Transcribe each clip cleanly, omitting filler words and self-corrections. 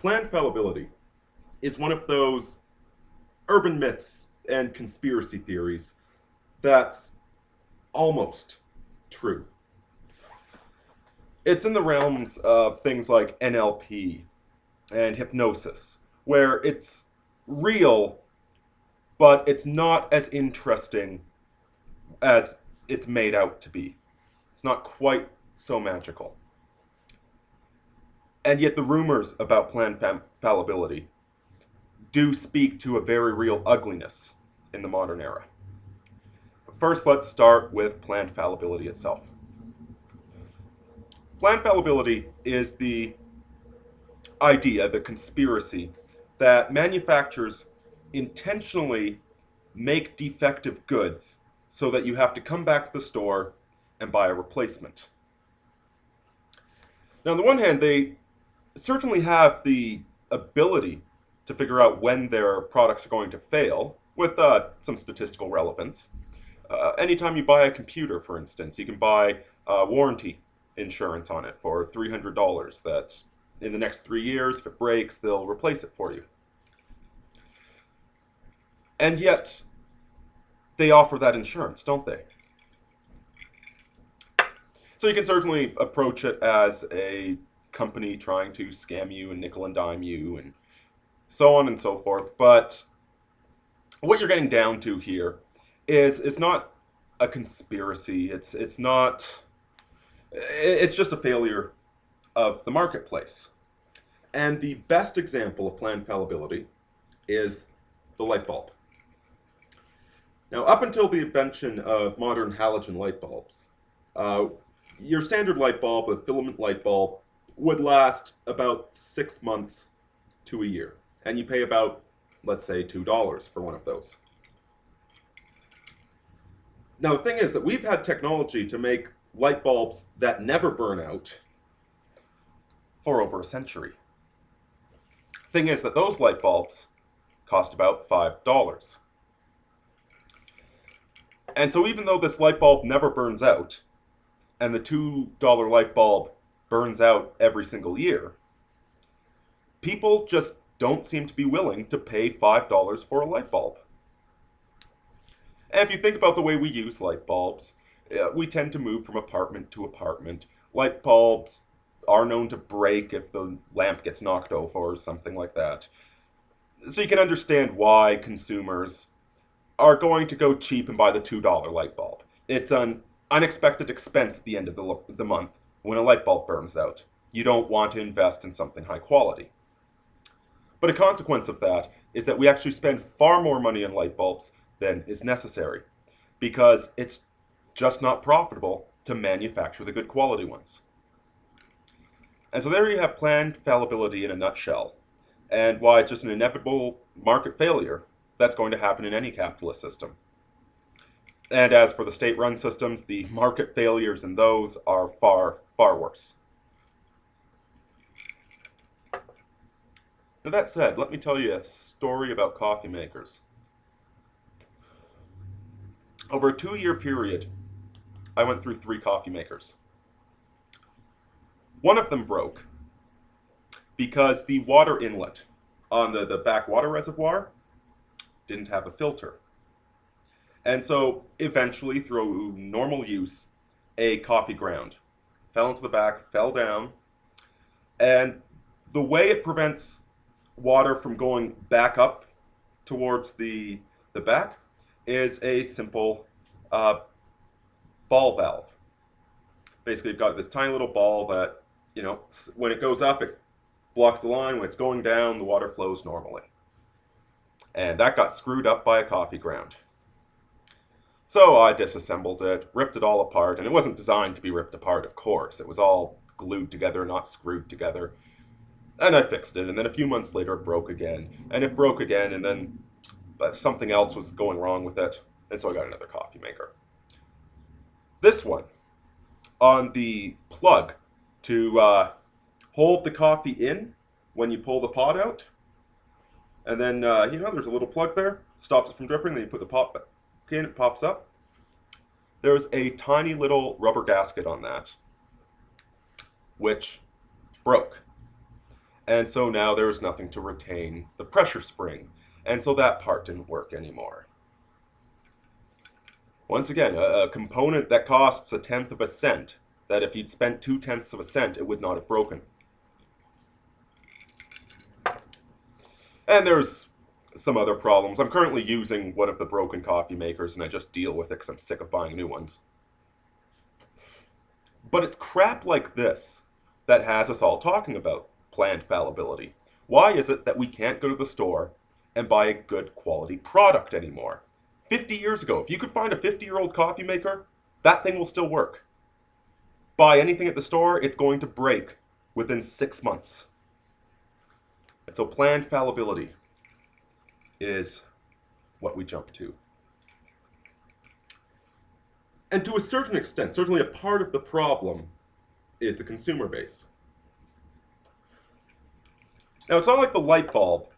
Planned fallibility is one of those urban myths and conspiracy theories that's almost true. It's in the realms of things like NLP and hypnosis, where it's real, but it's not as interesting as it's made out to be. It's not quite so magical. And yet the rumors about planned fallibility do speak to a very real ugliness in the modern era. But first, let's start with planned fallibility itself. Planned fallibility is the idea, the conspiracy, that manufacturers intentionally make defective goods so that you have to come back to the store and buy a replacement. Now, on the one hand, they certainly have the ability to figure out when their products are going to fail with some statistical relevance. Anytime you buy a computer, for instance, you can buy warranty insurance on it for $300 that in the next 3 years, if it breaks, they'll replace it for you. And yet, they offer that insurance, don't they? So you can certainly approach it as a company trying to scam you and nickel and dime you and so on and so forth. But what you're getting down to here is it's not a conspiracy. It's just a failure of the marketplace. And the best example of planned fallibility is the light bulb. Now, up until the invention of modern halogen light bulbs, your standard light bulb, a filament light bulb, would last about 6 months to a year. And you pay about, let's say, $2 for one of those. Now, the thing is that we've had technology to make light bulbs that never burn out for over a century. Thing is that those light bulbs cost about $5. And so even though this light bulb never burns out, and the $2 light bulb burns out every single year, people just don't seem to be willing to pay $5 for a light bulb. And if you think about the way we use light bulbs, we tend to move from apartment to apartment. Light bulbs are known to break if the lamp gets knocked over or something like that. So you can understand why consumers are going to go cheap and buy the $2 light bulb. It's an unexpected expense at the end of the month when a light bulb burns out. You don't want to invest in something high quality. But a consequence of that is that we actually spend far more money on light bulbs than is necessary, because it's just not profitable to manufacture the good quality ones. And so there you have planned fallibility in a nutshell, and why it's just an inevitable market failure that's going to happen in any capitalist system. And as for the state-run systems, the market failures in those are far, far worse. Now that said, let me tell you a story about coffee makers. Over a 2-year period, I went through 3 coffee makers. One of them broke because the water inlet on the back water reservoir didn't have a filter. And so eventually, through normal use, a coffee ground fell into the back, fell down, and the way it prevents water from going back up towards the back is a simple ball valve. Basically, you've got this tiny little ball that, when it goes up, it blocks the line. When it's going down, the water flows normally. And that got screwed up by a coffee ground. So I disassembled it, ripped it all apart, and it wasn't designed to be ripped apart, of course. It was all glued together, not screwed together. And I fixed it, and then a few months later it broke again. And it broke again, and then something else was going wrong with it, and so I got another coffee maker. This one, on the plug to hold the coffee in when you pull the pot out, and then, there's a little plug there, stops it from dripping, then you put the pot back in, it pops up. There's a tiny little rubber gasket on that, which broke. And so now there's nothing to retain the pressure spring. And so that part didn't work anymore. Once again, a component that costs 1/10 of a cent, that if you'd spent 2/10 of a cent, it would not have broken. And there's some other problems. I'm currently using one of the broken coffee makers, and I just deal with it because I'm sick of buying new ones. But it's crap like this that has us all talking about planned fallibility. Why is it that we can't go to the store and buy a good quality product anymore? 50 years ago, if you could find a 50-year-old coffee maker, that thing will still work. Buy anything at the store, it's going to break within 6 months. And so planned fallibility is what we jump to. And to a certain extent, certainly a part of the problem is the consumer base. Now, it's not like the light bulb,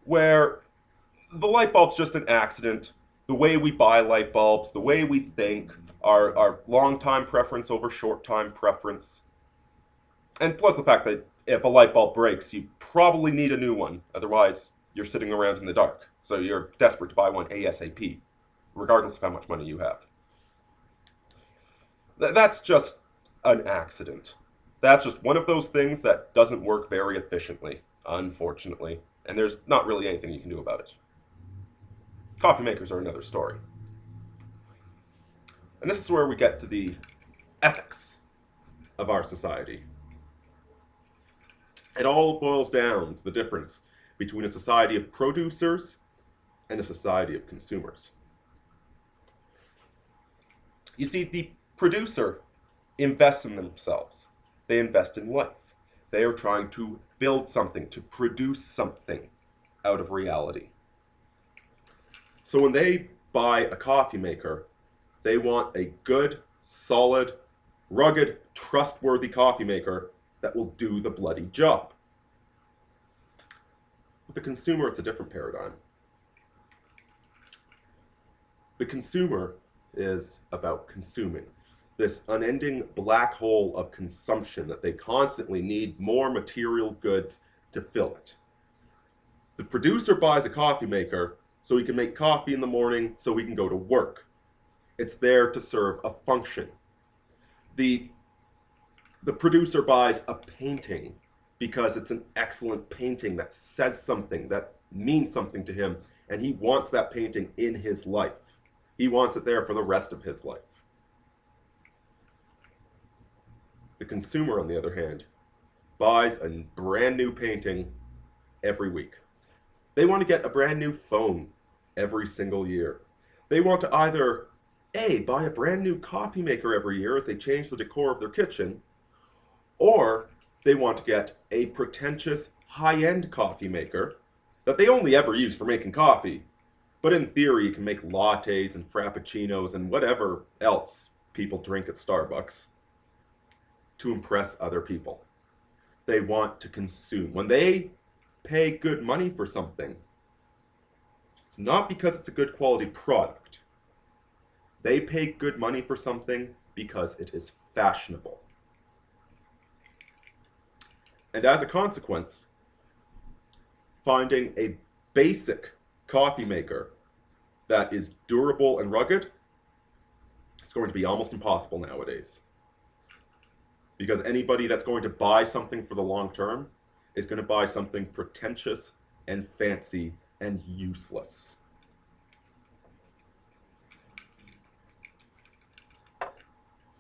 where the light bulb's just an accident. The way we buy light bulbs, the way we think, our long-time preference over short-time preference. And plus the fact that if a light bulb breaks, you probably need a new one. Otherwise, you're sitting around in the dark. So you're desperate to buy one ASAP, regardless of how much money you have. That's just an accident. That's just one of those things that doesn't work very efficiently, unfortunately. And there's not really anything you can do about it. Coffee makers are another story. And this is where we get to the ethics of our society. It all boils down to the difference between a society of producers and a society of consumers. You see, the producer invests in themselves. They invest in life. They are trying to build something, to produce something out of reality. So when they buy a coffee maker, they want a good, solid, rugged, trustworthy coffee maker that will do the bloody job. With the consumer, it's a different paradigm. The consumer is about consuming. This unending black hole of consumption that they constantly need more material goods to fill it. The producer buys a coffee maker so he can make coffee in the morning so he can go to work. It's there to serve a function. The producer buys a painting because it's an excellent painting that says something, that means something to him, and he wants that painting in his life. He wants it there for the rest of his life. The consumer, on the other hand, buys a brand new painting every week. They want to get a brand new phone every single year. They want to either A, buy a brand new coffee maker every year as they change the decor of their kitchen, or they want to get a pretentious high-end coffee maker that they only ever use for making coffee, but in theory you can make lattes and frappuccinos and whatever else people drink at Starbucks to impress other people. They want to consume. When they pay good money for something, it's not because it's a good quality product. They pay good money for something because it is fashionable. And as a consequence, finding a basic coffee maker that is durable and rugged is going to be almost impossible nowadays. Because anybody that's going to buy something for the long term is going to buy something pretentious and fancy and useless.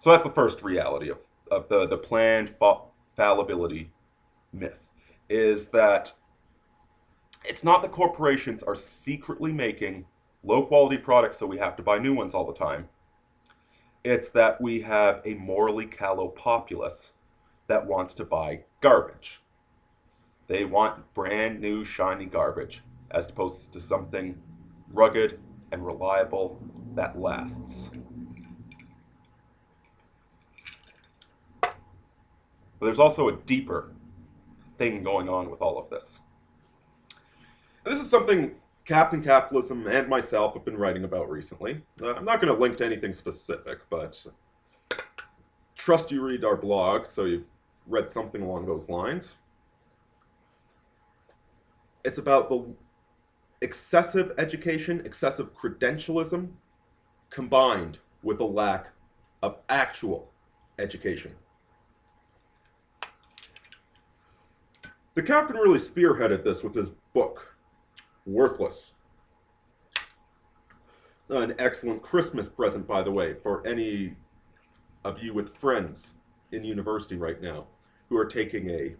So that's the first reality of the planned fallibility myth, is that it's not that corporations are secretly making low quality products so we have to buy new ones all the time. It's that we have a morally callow populace that wants to buy garbage. They want brand new shiny garbage as opposed to something rugged and reliable that lasts. But there's also a deeper thing going on with all of this. And this is something Captain Capitalism and myself have been writing about recently. I'm not going to link to anything specific, but trust you read our blog, so you've read something along those lines. It's about the excessive education, excessive credentialism, combined with a lack of actual education. The captain really spearheaded this with his book, Worthless. An excellent Christmas present, by the way, for any of you with friends in university right now who are taking a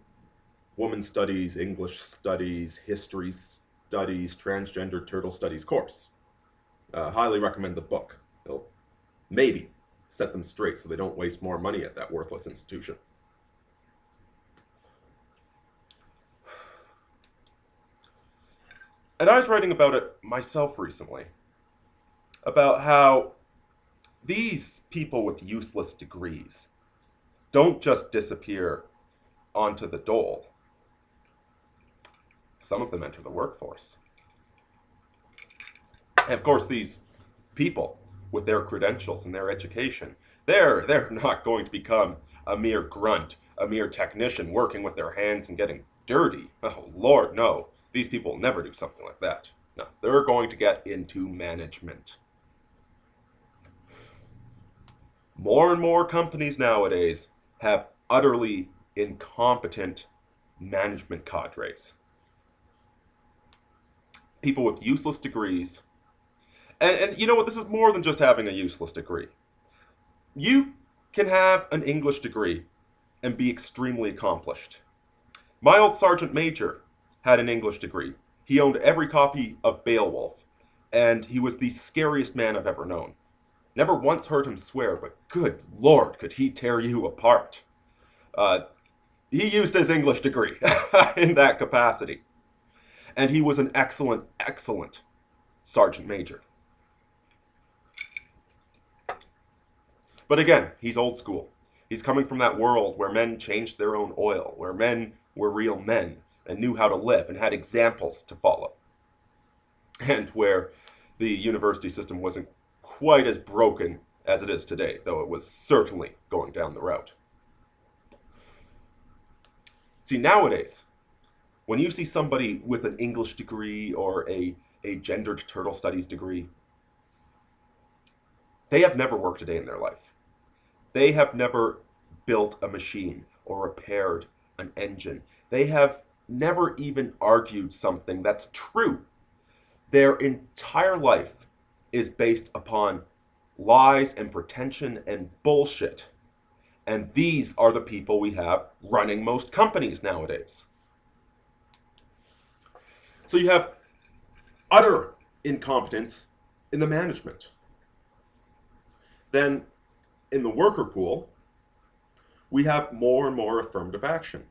woman studies, English studies, history studies, transgender turtle studies course. Highly recommend the book. It'll maybe set them straight so they don't waste more money at that worthless institution. And I was writing about it myself recently, about how these people with useless degrees don't just disappear onto the dole. Some of them enter the workforce. And of course, these people with their credentials and their education, they're not going to become a mere grunt, a mere technician working with their hands and getting dirty. Oh, Lord, no. These people will never do something like that. No, they're going to get into management. More and more companies nowadays have utterly incompetent management cadres. People with useless degrees. And you know what? This is more than just having a useless degree. You can have an English degree and be extremely accomplished. My old Sergeant Major had an English degree. He owned every copy of Beowulf, and he was the scariest man I've ever known. Never once heard him swear, but good Lord, could he tear you apart. He used his English degree in that capacity. And he was an excellent, excellent Sergeant Major. But again, he's old school. He's coming from that world where men changed their own oil, where men were real men and knew how to live and had examples to follow. And where the university system wasn't quite as broken as it is today, though it was certainly going down the route. See, nowadays, when you see somebody with an English degree or a gendered turtle studies degree, they have never worked a day in their life. They have never built a machine or repaired an engine. They have never even argued something that's true. Their entire life is based upon lies and pretension and bullshit. And these are the people we have running most companies nowadays. So you have utter incompetence in the management. Then in the worker pool, we have more and more affirmative action,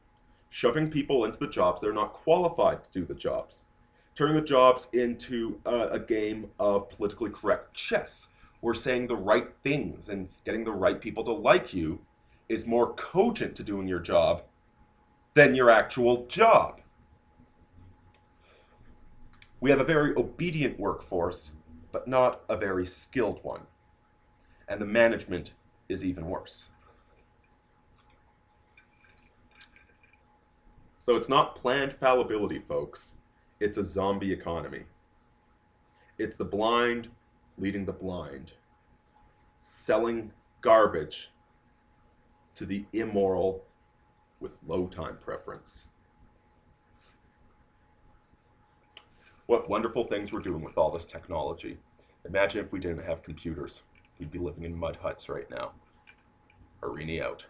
shoving people into the jobs they're not qualified to do the jobs, turning the jobs into a game of politically correct chess, where saying the right things and getting the right people to like you is more cogent to doing your job than your actual job. We have a very obedient workforce, but not a very skilled one. And the management is even worse. So it's not planned fallibility, folks. It's a zombie economy. It's the blind leading the blind, selling garbage to the immoral with low time preference. What wonderful things we're doing with all this technology. Imagine if we didn't have computers. We'd be living in mud huts right now. Arini out.